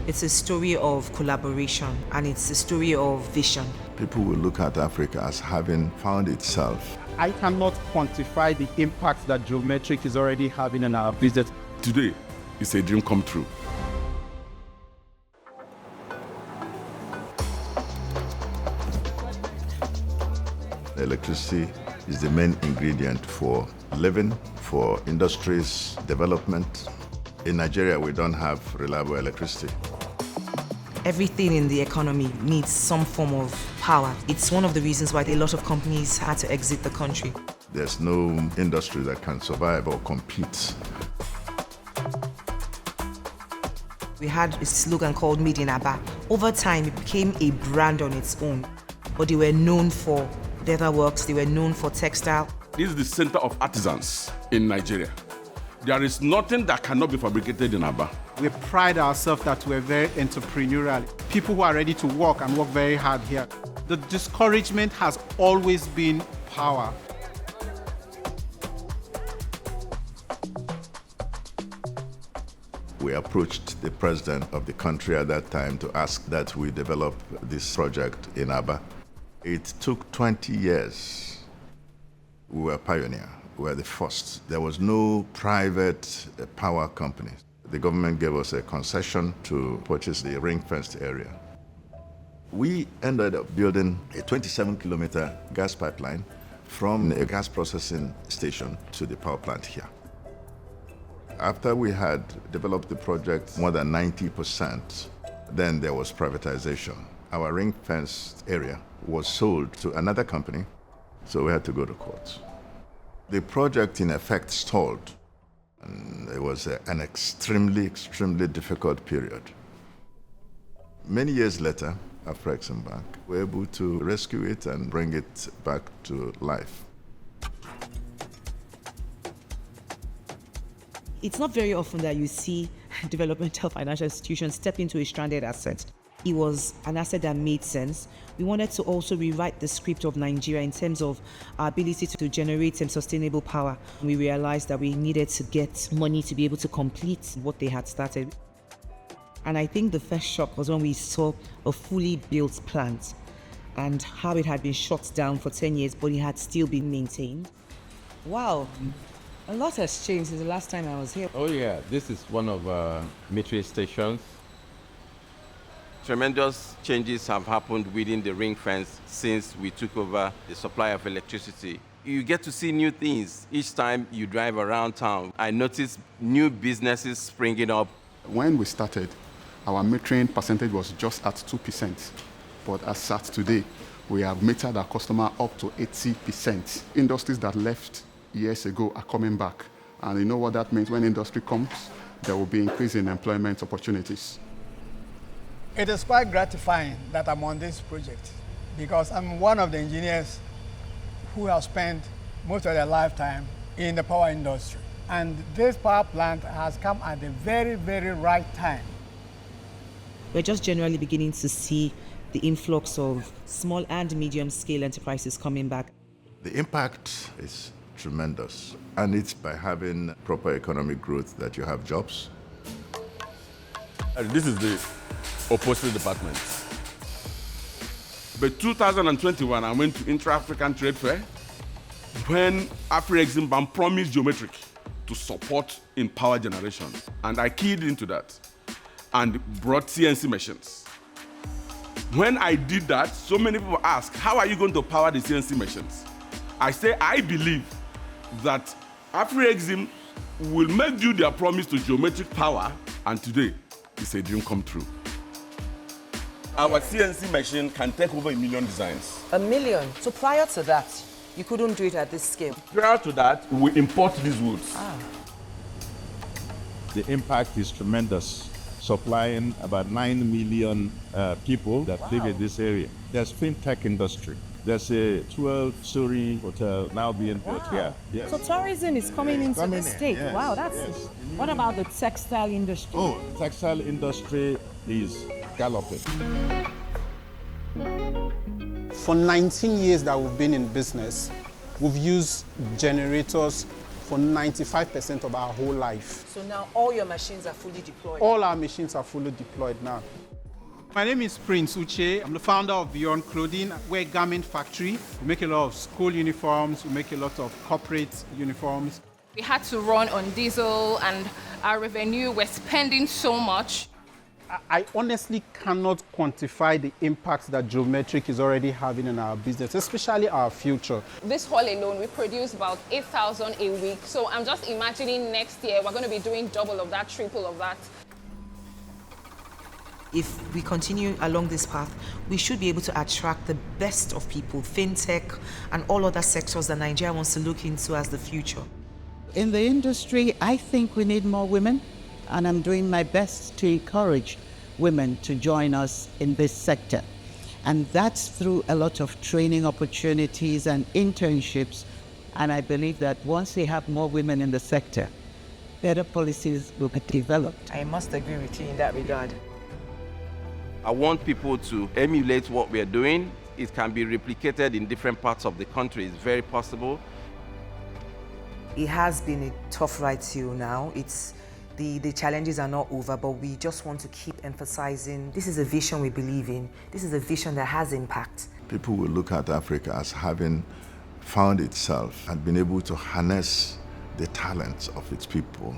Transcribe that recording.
It's a story of collaboration and it's a story of vision. People will look at Africa as having found itself. I cannot quantify the impact that geometric is already having in our business. Today, it's a dream come true. Electricity is the main ingredient for living, for industries, development. In Nigeria, we don't have reliable electricity. Everything in the economy needs some form of power. It's one of the reasons why a lot of companies had to exit the country. There's no industry that can survive or compete. We had a slogan called Made in Aba. Over time, it became a brand on its own. But they were known for leather works, they were known for textile. This is the center of artisans in Nigeria. There is nothing that cannot be fabricated in Aba. We pride ourselves that we're very entrepreneurial. People who are ready to work and work very hard here. The discouragement has always been power. We approached the president of the country at that time to ask that we develop this project in Aba. It took 20 years. We were pioneer. We were the first. There was no private power company. The government gave us a concession to purchase the ring-fenced area. We ended up building a 27-kilometer gas pipeline from a gas processing station to the power plant here. After we had developed the project more than 90%, then there was privatization. Our ring-fenced area was sold to another company, so we had to go to court. The project, in effect, stalled. And it was an extremely difficult period. Many years later, Afreximbank were able to rescue it and bring it back to life. It's not very often that you see developmental financial institutions step into a stranded asset. It was an asset that made sense. We wanted to also rewrite the script of Nigeria in terms of our ability to generate some sustainable power. We realized that we needed to get money to be able to complete what they had started. And I think the first shock was when we saw a fully built plant and how it had been shut down for 10 years, but it had still been maintained. Wow. A lot has changed since the last time I was here. Oh yeah, this is one of our metering stations. Tremendous changes have happened within the ring fence since we took over the supply of electricity. You get to see new things each time you drive around town. I noticed new businesses springing up. When we started, our metering percentage was just at 2%. But as at today, we have metered our customer up to 80%. Industries that left years ago are coming back. And you know what that means? When industry comes, there will be increase in employment opportunities. It is quite gratifying that I'm on this project because I'm one of the engineers who have spent most of their lifetime in the power industry. And this power plant has come at the very, very right time. We're just generally beginning to see the influx of small and medium-scale enterprises coming back. The impact is tremendous, and it's by having proper economic growth that you have jobs. This is the opposite department. But 2021, I went to Inter-African Trade Fair when Afreximbank promised geometric to support in power generation. And I keyed into that and brought CNC machines. When I did that, so many people ask, how are you going to power the CNC machines? I say, I believe that Afrexim will make you their promise to geometric power, and today, it's a dream come true. Our CNC machine can take over 1 million designs. 1 million? So prior to that, you couldn't do it at this scale? Prior to that, we import these woods. The impact is tremendous, supplying about 9 million people that live in this area. There's fintech industry. There's a 12-story hotel now being built here. Yes. So tourism is coming into the state. Yes. Wow, that's yes. What about the textile industry? Oh, textile industry is galloping. For 19 years that we've been in business, we've used generators for 95% of our whole life. So now all your machines are fully deployed? All our machines are fully deployed now. My name is Prince Uche. I'm the founder of Beyond Clothing. We're a garment factory. We make a lot of school uniforms. We make a lot of corporate uniforms. We had to run on diesel and our revenue, we're spending so much. I honestly cannot quantify the impact that geometric is already having in our business, especially our future. This hall alone, we produce about 8,000 a week. So I'm just imagining next year, we're going to be doing double of that, triple of that. If we continue along this path, we should be able to attract the best of people, fintech and all other sectors that Nigeria wants to look into as the future. In the industry, I think we need more women, and I'm doing my best to encourage women to join us in this sector. And that's through a lot of training opportunities and internships. And I believe that once we have more women in the sector, better policies will be developed. I must agree with you in that regard. I want people to emulate what we are doing. It can be replicated in different parts of the country. It's very possible. It has been a tough ride till now. The challenges are not over, but we just want to keep emphasizing this is a vision we believe in. This is a vision that has impact. People will look at Africa as having found itself and been able to harness the talents of its people